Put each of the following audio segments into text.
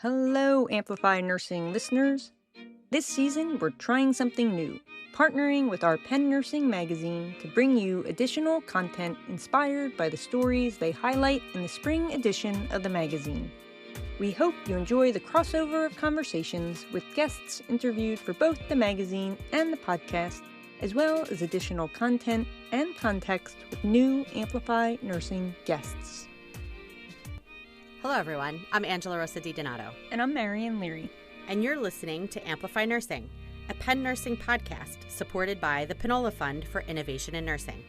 Hello, Amplify Nursing listeners. This season, we're trying something new, partnering with our Penn Nursing magazine to bring you additional content inspired by the stories they highlight in the spring edition of the magazine. We hope you enjoy the crossover of conversations with guests interviewed for both the magazine and the podcast, as well as additional content and context with new Amplify Nursing guests. Hello, everyone. I'm Angela Rosa DiDonato. And I'm Marian Leary. And you're listening to Amplify Nursing, a Penn Nursing podcast supported by the Panola Fund for Innovation in Nursing.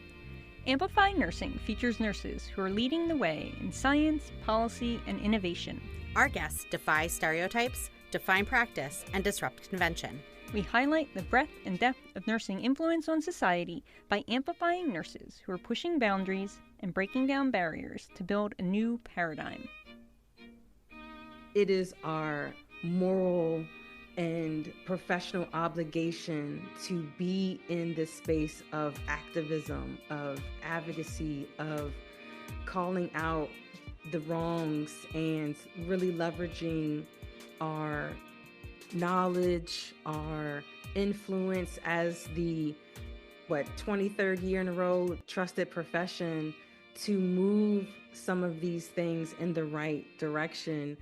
Amplify Nursing features nurses who are leading the way in science, policy, and innovation. Our guests defy stereotypes, define practice, and disrupt convention. We highlight the breadth and depth of nursing influence on society by amplifying nurses who are pushing boundaries and breaking down barriers to build a new paradigm. It is our moral and professional obligation to be in this space of activism, of advocacy, of calling out the wrongs and really leveraging our knowledge, our influence as the 23rd year in a row trusted profession to move some of these things in the right direction.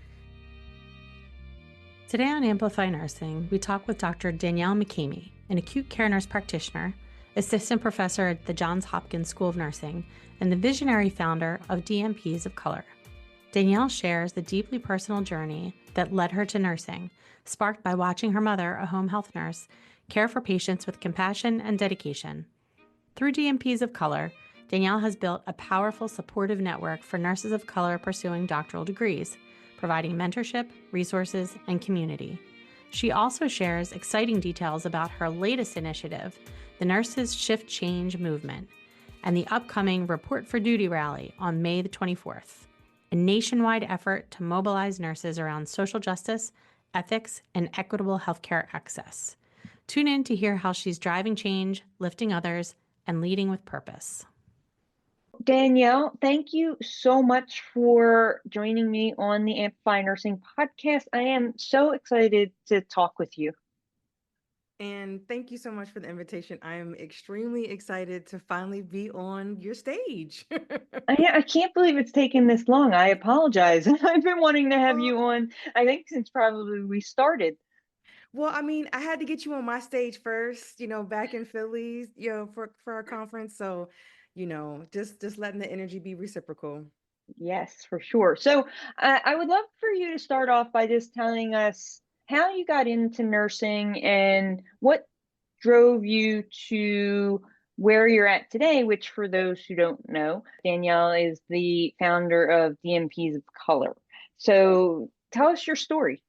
Today on Amplify Nursing, we talk with Dr. Danielle McCamey, an acute care nurse practitioner, assistant professor at the Johns Hopkins School of Nursing, and the visionary founder of DMPs of Color. Danielle shares the deeply personal journey that led her to nursing, sparked by watching her mother, a home health nurse, care for patients with compassion and dedication. Through DMPs of Color, Danielle has built a powerful supportive network for nurses of color pursuing doctoral degrees, providing mentorship, resources, and community. She also shares exciting details about her latest initiative, the Nurses Shift Change Movement, and the upcoming Report for Duty rally on May the 24th, a nationwide effort to mobilize nurses around social justice, ethics, and equitable healthcare access. Tune in to hear how she's driving change, lifting others, and leading with purpose. Danielle, thank you so much for joining me on the Amplify Nursing podcast. I am so excited to talk with you. And thank you so much for the invitation. I am extremely excited to finally be on your stage. I can't believe it's taken this long. I apologize. I've been wanting to have you on, I think, since probably we started. Well, I mean, I had to get you on my stage first, back in Philly, for our conference. So, just letting the energy be reciprocal. Yes, for sure. So I would love for you to start off by just telling us how you got into nursing and what drove you to where you're at today, which for those who don't know, Danielle is the founder of DMPs of Color. So tell us your story.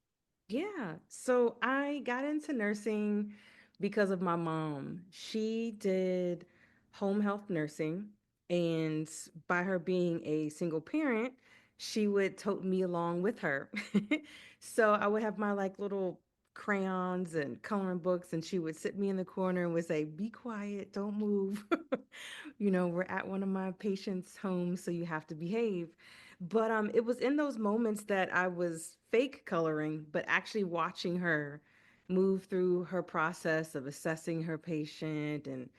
Yeah. So I got into nursing because of my mom. She did home health nursing, and by her being a single parent, she would tote me along with her. So I would have my little crayons and coloring books, and she would sit me in the corner and would say, "Be quiet, don't move." We're at one of my patients' homes, so you have to behave. But it was in those moments that I was fake coloring, but actually watching her move through her process of assessing her patient and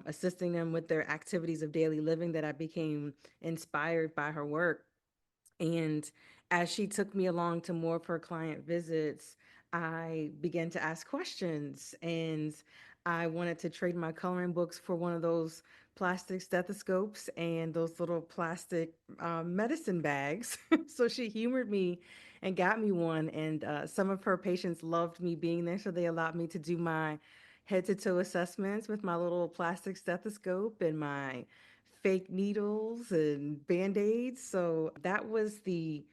assisting them with their activities of daily living that I became inspired by her work. And as she took me along to more of her client visits, I began to ask questions, and I wanted to trade my coloring books for one of those plastic stethoscopes and those little plastic medicine bags. So she humored me and got me one. And some of her patients loved me being there, so they allowed me to do my head to toe assessments with my little plastic stethoscope and my fake needles and band-aids. So that was the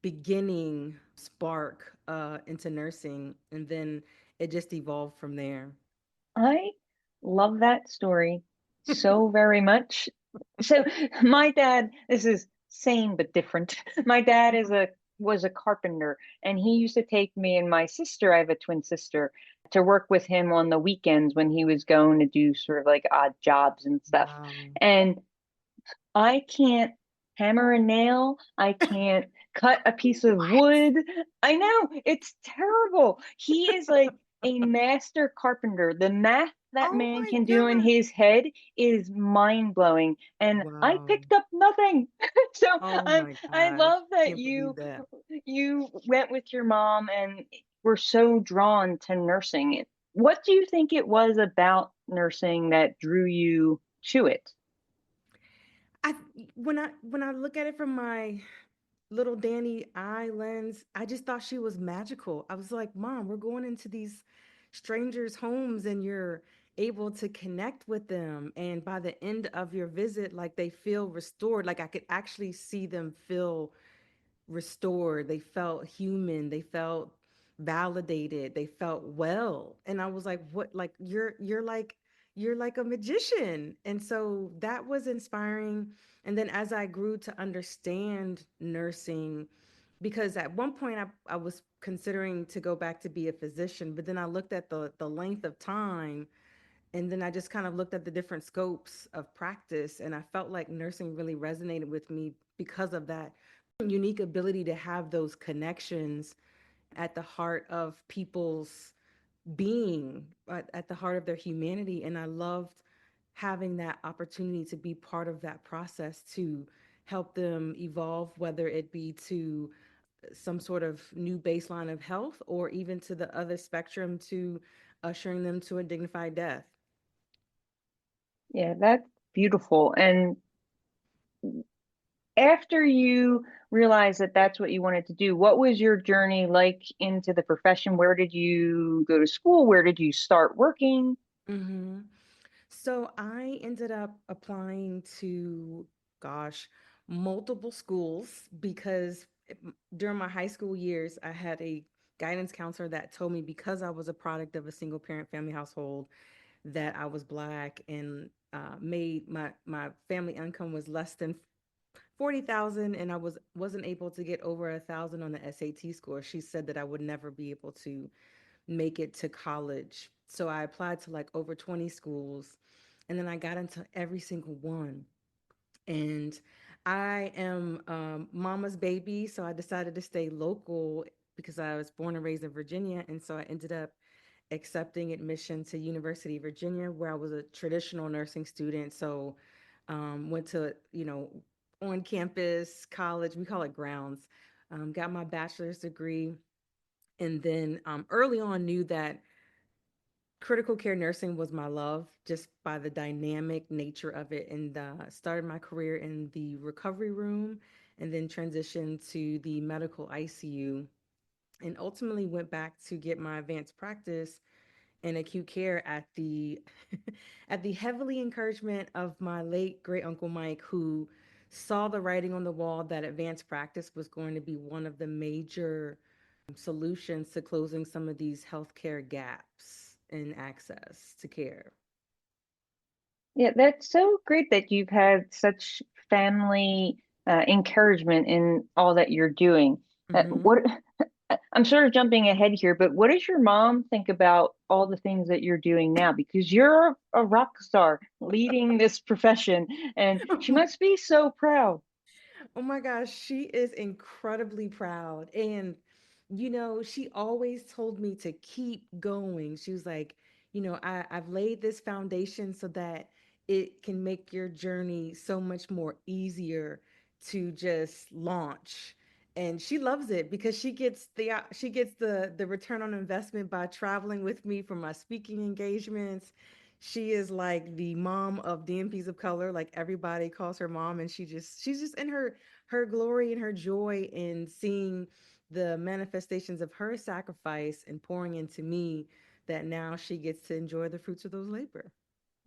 beginning spark into nursing, and then it just evolved from there. I love that story so very much. So my dad, this is same but different. My dad was a carpenter, and he used to take me and my sister, I have a twin sister, to work with him on the weekends when he was going to do sort of like odd jobs and stuff. Wow. And I can't hammer a nail. I can't cut a piece of wood. I know, it's terrible. He is like a master carpenter. The math that Oh man my can do in God. his head is mind-blowing. And I Wow. picked up nothing. So Oh I'm my I gosh. love that Can't believe that. you went with your mom and were so drawn to nursing. What do you think it was about nursing that drew you to it? I when I look at it from my little Danny eye lens, I just thought she was magical. I was like, Mom, we're going into these strangers' homes and you're able to connect with them. And by the end of your visit, like they feel restored. Like I could actually see them feel restored. They felt human. They felt validated. They felt well. And I was like, what, like you're like a magician. And so that was inspiring. And then as I grew to understand nursing, because at one point I was considering to go back to be a physician, but then I looked at the length of time, and then I just kind of looked at the different scopes of practice, and I felt like nursing really resonated with me because of that unique ability to have those connections at the heart of people's being, at the heart of their humanity. And I loved having that opportunity to be part of that process to help them evolve, whether it be to some sort of new baseline of health or even to the other spectrum to ushering them to a dignified death. Yeah, that's beautiful. And after you realized that that's what you wanted to do, what was your journey like into the profession? Where did you go to school? Where did you start working? Hmm. So I ended up applying to, gosh, multiple schools because during my high school years, I had a guidance counselor that told me because I was a product of a single parent family household that I was Black and made my family income was less than 40,000, and I wasn't able to get over 1,000 on the SAT score. She said that I would never be able to make it to college. So I applied to like over 20 schools, and then I got into every single one. And I am mama's baby, so I decided to stay local because I was born and raised in Virginia, and so I ended up accepting admission to University of Virginia, where I was a traditional nursing student. So went to, on campus college, we call it grounds. Got my bachelor's degree, and then early on knew that critical care nursing was my love just by the dynamic nature of it, and started my career in the recovery room and then transitioned to the medical ICU, and ultimately went back to get my advanced practice in acute care at the at the heavily encouragement of my late great uncle Mike, who saw the writing on the wall that advanced practice was going to be one of the major solutions to closing some of these healthcare gaps in access to care. Yeah, that's so great that you've had such family encouragement in all that you're doing. Hmm. What I'm sort of jumping ahead here, but what does your mom think about all the things that you're doing now? Because you're a rock star leading this profession, and she must be so proud. Oh my gosh, she is incredibly proud. And, she always told me to keep going. She was like, I've laid this foundation so that it can make your journey so much more easier to just launch. And she loves it because she gets the return on investment by traveling with me for my speaking engagements. She is like the mom of DMPs of color, like everybody calls her mom, and she's just in her glory and her joy in seeing the manifestations of her sacrifice and pouring into me, that now she gets to enjoy the fruits of those labor.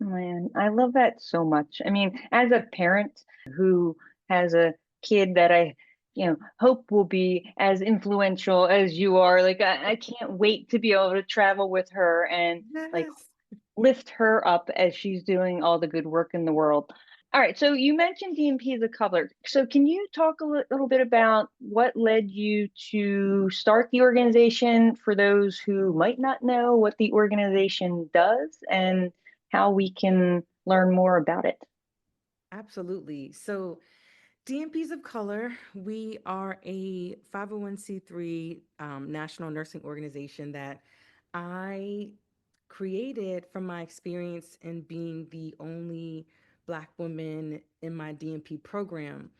Man, I love that so much. I mean, as a parent who has a kid that hope will be as influential as you are, like I can't wait to be able to travel with her and like Yes. lift her up as she's doing all the good work in the world. All right, so you mentioned DMP as a color. So can you talk a little bit about what led you to start the organization for those who might not know what the organization does and how we can learn more about it? Absolutely. So DMPs of Color, we are a 501c3 national nursing organization that I created from my experience in being the only Black woman in my DMP program.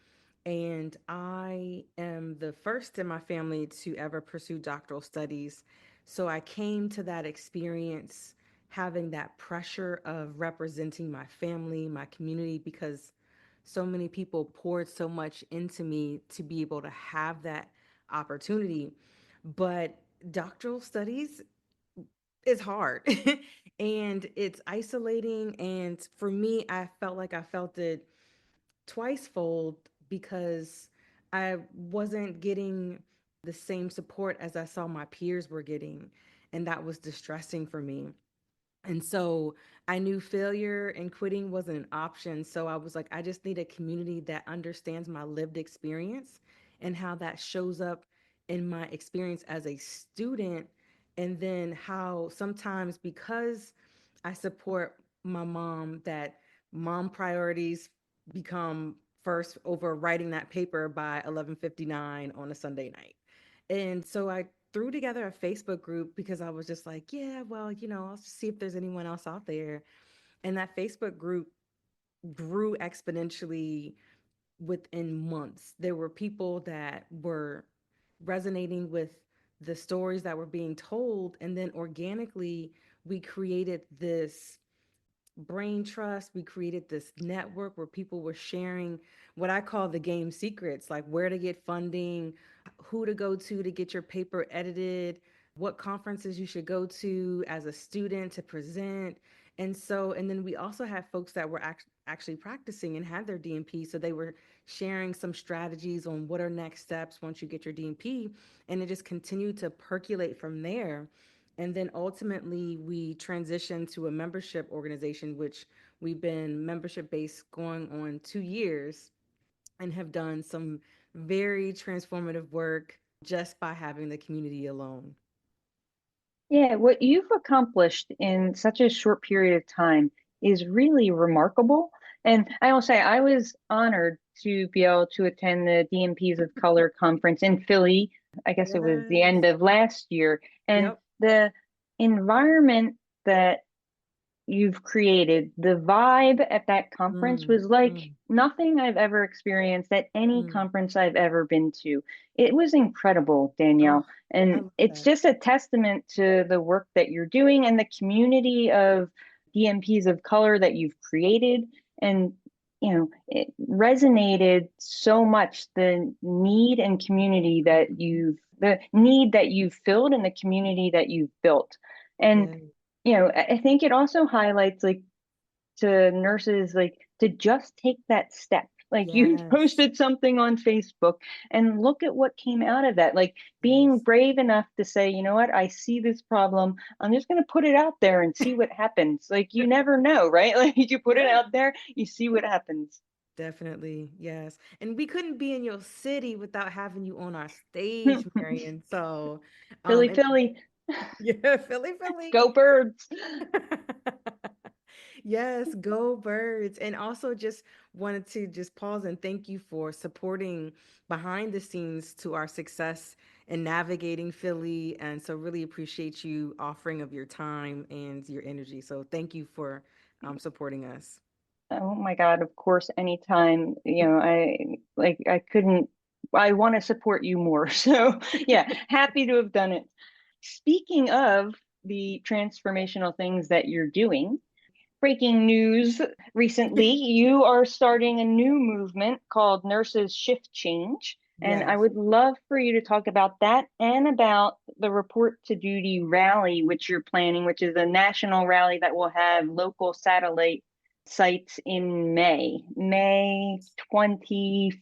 And I am the first in my family to ever pursue doctoral studies. So I came to that experience having that pressure of representing my family, my community, because so many people poured so much into me to be able to have that opportunity. But doctoral studies is hard and it's isolating. And for me, I felt like I felt it twice fold because I wasn't getting the same support as I saw my peers were getting. And that was distressing for me. And so I knew failure and quitting wasn't an option. So I was like, I just need a community that understands my lived experience and how that shows up in my experience as a student. And then how sometimes, because I support my mom, that mom priorities become first over writing that paper by 11:59 on a Sunday night. And so I threw together a Facebook group because I was just like, yeah, well, I'll just see if there's anyone else out there. And that Facebook group grew exponentially within months. There were people that were resonating with the stories that were being told. And then organically, we created this brain trust. We created this network where people were sharing what I call the game secrets, like where to get funding, who to get your paper edited, what conferences you should go to as a student to present. And then we also had folks that were actually practicing and had their DMP. So they were sharing some strategies on what are next steps once you get your DMP. And it just continued to percolate from there. And then ultimately, we transitioned to a membership organization, which we've been membership based going on 2 years and have done some very transformative work just by having the community alone. Yeah, what you've accomplished in such a short period of time is really remarkable. And I will say, I was honored to be able to attend the DMPs of Color conference in Philly. I guess it was the end Yes. of last year. And Yep. the environment that you've created, the vibe at that conference Mm, was like mm, nothing I've ever experienced at any mm. conference I've ever been to. It was incredible, Oh, Danielle. I And love it's that. just a testament to the work that you're doing and the community of DMPs of color that you've created. And, it resonated so much, the need that you've filled and the community that you've built. And Yeah. I think it also highlights, like, to nurses, like, to just take that step. Like, you Yes. posted something on Facebook and look at what came out of that. Like, being Yes. brave enough to say, you know what, I see this problem. I'm just going to put it out there and see what happens. Like, you never know, right? Like, you put it Yeah. out there, you see what happens. Definitely, yes. And we couldn't be in your city without having you on our stage, Marion. So, Philly, and Philly, yeah, Philly, Philly. go birds. Yes, go birds. And also just wanted to just pause and thank you for supporting behind the scenes to our success in navigating Philly. And so really appreciate you offering of your time and your energy. So thank you for supporting us. Oh my God, of course, anytime, I want to support you more. So yeah, happy to have done it. Speaking of the transformational things that you're doing, breaking news recently, you are starting a new movement called Nurses Shift Change. And I Yes. would love for you to talk about that and about the Report to Duty rally, which you're planning, which is a national rally that will have local satellite sites in May 24th,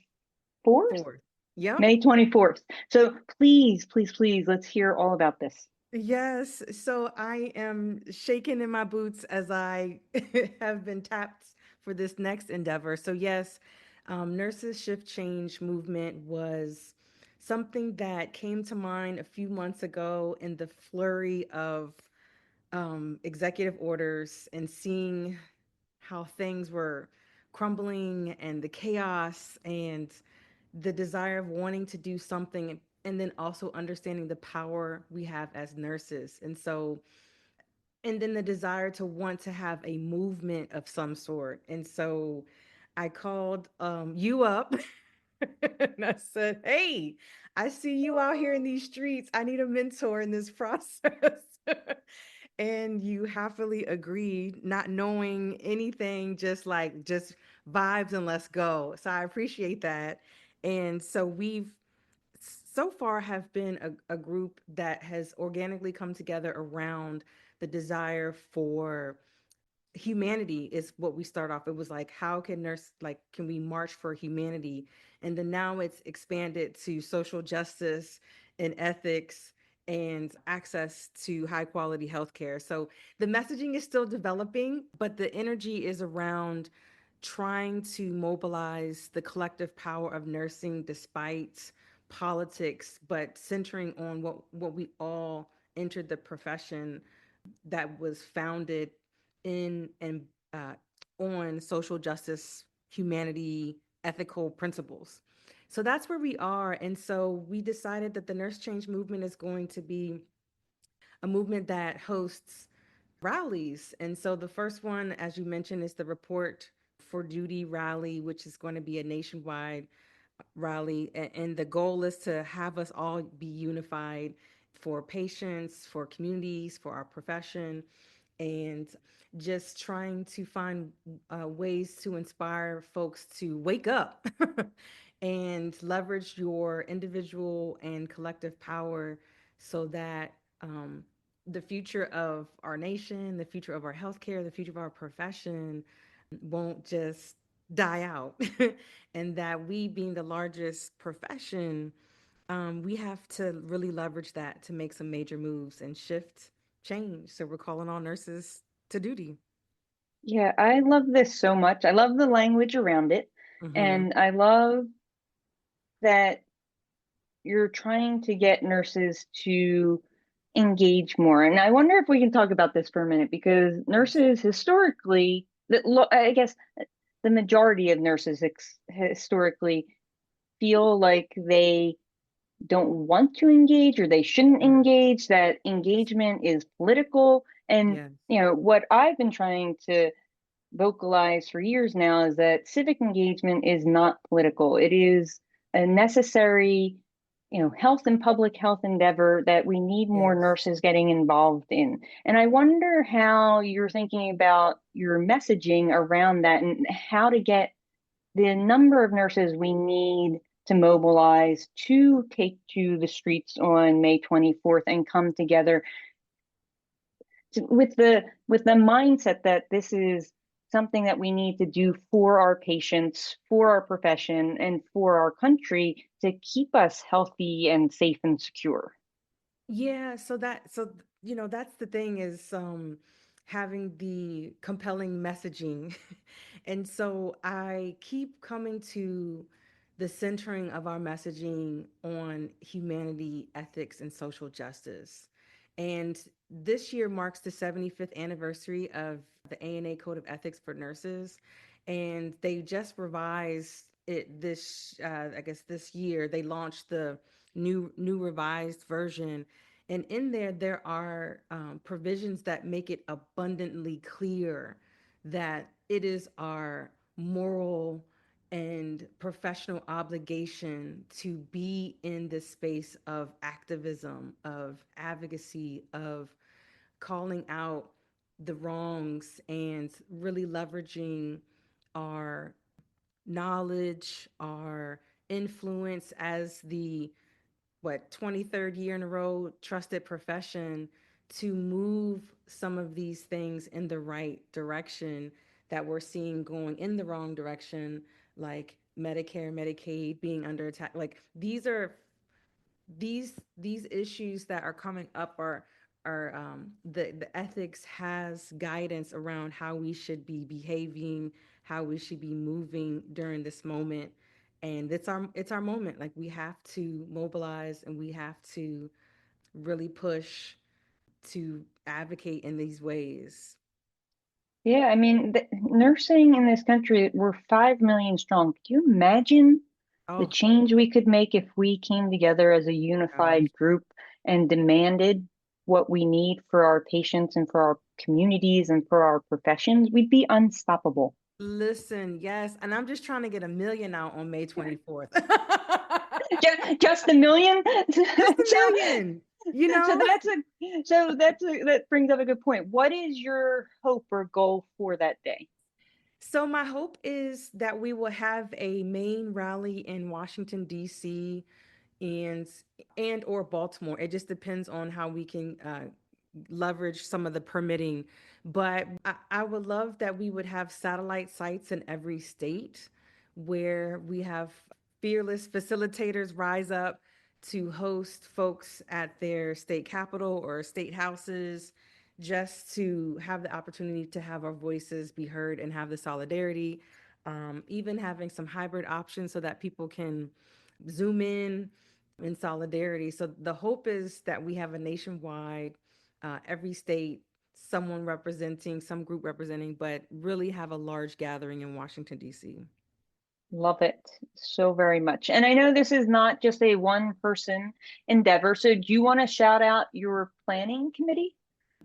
Fourth. Yep. May 24th. So please, please, please, let's hear all about this. Yes, so I am shaking in my boots as I have been tapped for this next endeavor. So, yes, Nurses Shift Change movement was something that came to mind a few months ago in the flurry of executive orders and seeing how things were crumbling and the chaos and the desire of wanting to do something, and then also understanding the power we have as nurses. And then the desire to want to have a movement of some sort. And so I called you up and I said, "Hey, I see you out here in these streets. I need a mentor in this process." And you happily agreed, not knowing anything, just vibes and let's go. So I appreciate that. And so we've so far have been a group that has organically come together around the desire for humanity is what we start off. It was like, how can can we march for humanity? And then now it's expanded to social justice and ethics and access to high quality healthcare. So the messaging is still developing, but the energy is around trying to mobilize the collective power of nursing despite politics, but centering on what we all entered the profession that was founded in and on social justice, humanity, ethical principles. So that's where we are. And so we decided that the nurse change movement is going to be a movement that hosts rallies. And so the first one, as you mentioned, is the Report for Duty rally, which is going to be a nationwide rally. And the goal is to have us all be unified for patients, for communities, for our profession, and just trying to find ways to inspire folks to wake up and leverage your individual and collective power so that the future of our nation, the future of our healthcare, the future of our profession won't just die out. And that we, being the largest profession, we have to really leverage that to make some major moves and shift change. So we're calling all nurses to duty. Yeah, I love this so much. I love the language around it. Mm-hmm. And I love that you're trying to get nurses to engage more. And I wonder if we can talk about this for a minute, because Yes. nurses historically, I guess the majority of nurses historically feel like they don't want to engage or they shouldn't Mm. engage, that engagement is political. And, Yes. what I've been trying to vocalized for years now is that civic engagement is not political. It is a necessary, health and public health endeavor that we need more Yes. nurses getting involved in. And I wonder how you're thinking about your messaging around that and how to get the number of nurses we need to mobilize to take to the streets on May 24th and come together with the mindset that this is something that we need to do for our patients, for our profession, and for our country to keep us healthy and safe and secure. Yeah, that's the thing is having the compelling messaging. And so I keep coming to the centering of our messaging on humanity, ethics, and social justice. And this year marks the 75th anniversary of the ANA Code of Ethics for Nurses. And they just revised it I guess this year. They launched the new revised version, and in there are provisions that make it abundantly clear that it is our moral and professional obligation to be in this space of activism, of advocacy, of calling out the wrongs and really leveraging our knowledge, our influence as the 23rd year in a row trusted profession to move some of these things in the right direction that we're seeing going in the wrong direction, like Medicare, Medicaid being under attack. Like these issues that are coming up are the ethics has guidance around how we should be behaving, how we should be moving during this moment. And it's our moment. Like we have to mobilize and we have to really push to advocate in these ways. Yeah, I mean, nursing in this country, we're 5 million strong. Could you imagine the Oh, change we could make if we came together as a gosh. unified group and demanded what we need for our patients and for our communities and for our professions? We'd be unstoppable. Listen, yes, and I'm just trying to get 1 million out on May 24th. Just a million? Just a So, million, you so know? that brings up a good point. What is your hope or goal for that day? So my hope is that we will have a main rally in Washington, D.C. and or Baltimore. It just depends on how we can leverage some of the permitting. But I would love that we would have satellite sites in every state where we have fearless facilitators rise up to host folks at their state capitol or state houses, just to have the opportunity to have our voices be heard and have the solidarity. Even having some hybrid options so that people can zoom in solidarity. So the hope is that we have a nationwide, every state, someone representing, some group representing, but really have a large gathering in Washington, D.C. Love it so very much. And I know this is not just a one person endeavor. So do you want to shout out your planning committee?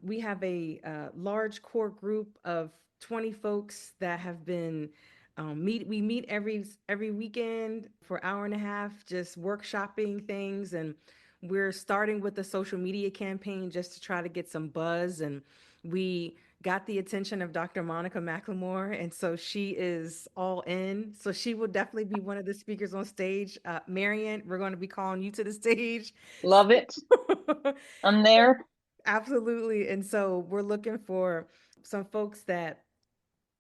We have a large core group of 20 folks that have been we meet every weekend for an hour and a half, just workshopping things, and we're starting with a social media campaign just to try to get some buzz. And we got the attention of Dr. Monica McLemore, and so she is all in. So she will definitely be one of the speakers on stage. Marion, we're going to be calling you to the stage. Love it. I'm there. Absolutely. And so we're looking for some folks that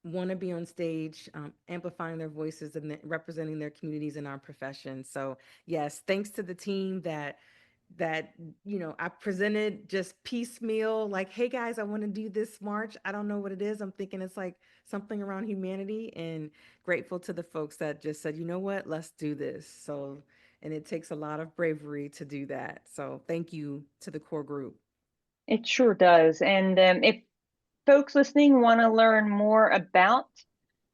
want to be on stage, amplifying their voices and representing their communities in our profession. So yes, thanks to the team that I presented just piecemeal, like, hey guys, I want to do this march. I don't know what it is. I'm thinking it's like something around humanity, and grateful to the folks that just said, you know what, let's do this. So, and it takes a lot of bravery to do that. So thank you to the core group. It sure does. And if folks listening want to learn more about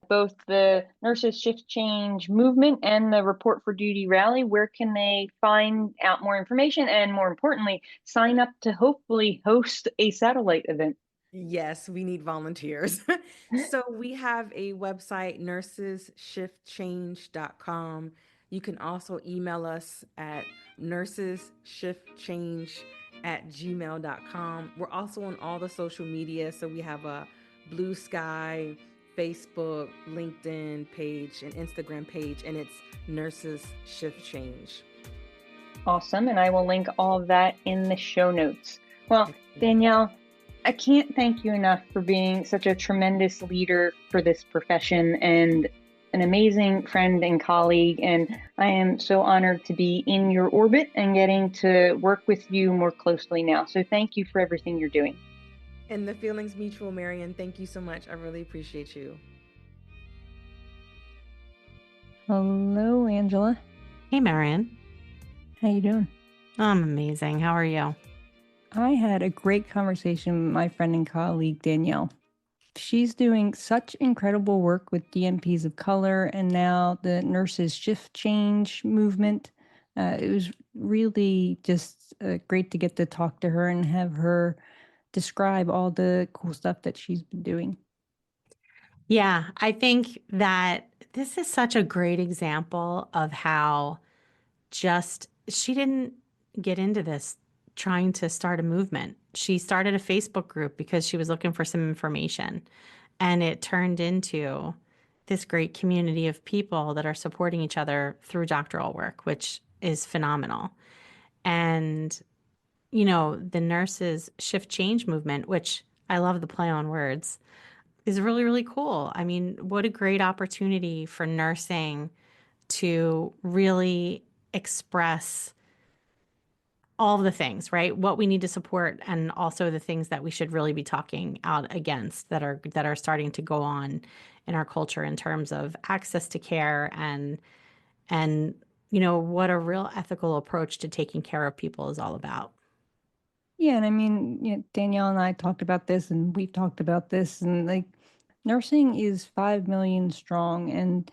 both the Nurses Shift Change movement and the Report for Duty rally, where can they find out more information and, more importantly, sign up to hopefully host a satellite event? Yes, we need volunteers. So we have a website, nursesshiftchange.com. You can also email us at nursesshiftchange@gmail.com. We're also on all the social media. So we have a Blue Sky, Facebook, LinkedIn page, and Instagram page, and it's Nurses Shift Change. Awesome. And I will link all of that in the show notes. Well, Danielle, I can't thank you enough for being such a tremendous leader for this profession and an amazing friend and colleague. And I am so honored to be in your orbit and getting to work with you more closely now. So thank you for everything you're doing. And the feeling's mutual, Marion. Thank you so much. I really appreciate you. Hello, Angela. Hey, Marion. How you doing? I'm amazing. How are you? I had a great conversation with my friend and colleague, Danielle. She's doing such incredible work with DMPs of color and now the Nurses Shift Change movement. It was really just great to get to talk to her and have her describe all the cool stuff that she's been doing. Yeah, I think that this is such a great example of how she didn't get into this trying to start a movement. She started a Facebook group because she was looking for some information, and it turned into this great community of people that are supporting each other through doctoral work, which is phenomenal. And, the nurses shift change movement, which I love the play on words, is really, really cool. I mean, what a great opportunity for nursing to really express all of the things, right? What we need to support and also the things that we should really be talking out against that are starting to go on in our culture in terms of access to care and what a real ethical approach to taking care of people is all about. Yeah, and I mean, Danielle and I talked about this, and we've talked about this, and like Nursing is 5 million strong, and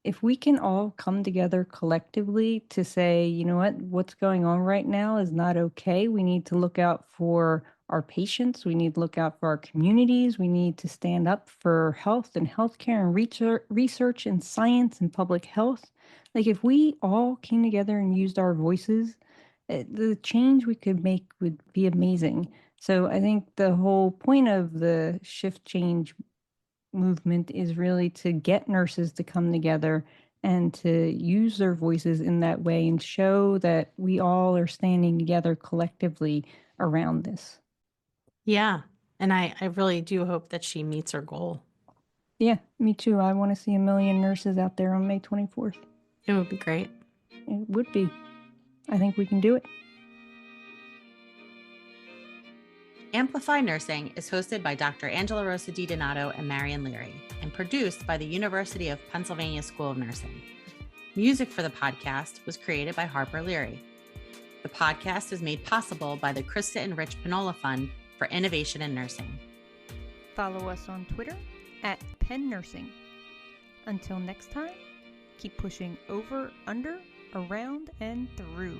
if we can all come together collectively to say, you know what, what's going on right now is not okay. We need to look out for our patients. We need to look out for our communities. We need to stand up for health and healthcare and research and science and public health. Like if we all came together and used our voices, the change we could make would be amazing. So I think the whole point of the shift change movement is really to get nurses to come together and to use their voices in that way and show that we all are standing together collectively around this. Yeah. And I really do hope that she meets her goal. Yeah, me too. I want to see 1 million nurses out there on May 24th. It would be great. It would be. I think we can do it. Amplify Nursing is hosted by Dr. Angela Rosa DiDonato and Marion Leary and produced by the University of Pennsylvania School of Nursing. Music for the podcast was created by Harper Leary. The podcast is made possible by the Krista and Rich Pinola Fund for Innovation in Nursing. Follow us on Twitter at Penn Nursing. Until next time, keep pushing over, under, around, and through.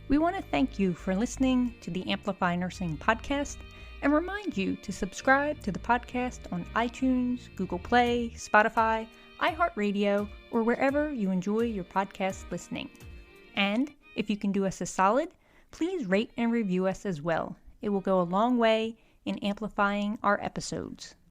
We want to thank you for listening to the Amplify Nursing podcast and remind you to subscribe to the podcast on iTunes, Google Play, Spotify, iHeartRadio, or wherever you enjoy your podcast listening. And if you can do us a solid, please rate and review us as well. It will go a long way in amplifying our episodes.